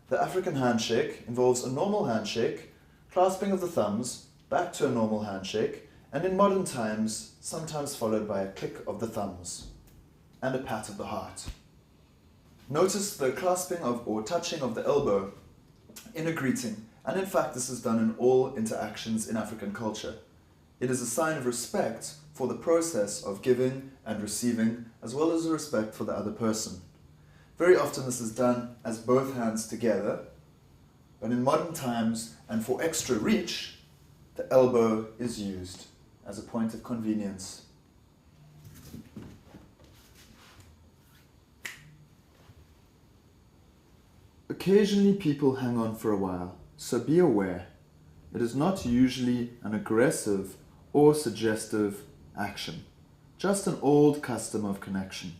The African handshake involves a normal handshake, clasping of the thumbs, back to a normal handshake, and in modern times, sometimes followed by a click of the thumbs and a pat of the heart. Notice the clasping of or touching of the elbow in a greeting, and in fact this is done in all interactions in African culture. It is a sign of respect for the process of giving and receiving, as well as a respect for the other person. Very often this is done as both hands together, but in modern times and for extra reach, the elbow is used as a point of convenience. Occasionally people hang on for a while, so be aware. It is not usually an aggressive or suggestive action, just an old custom of connection.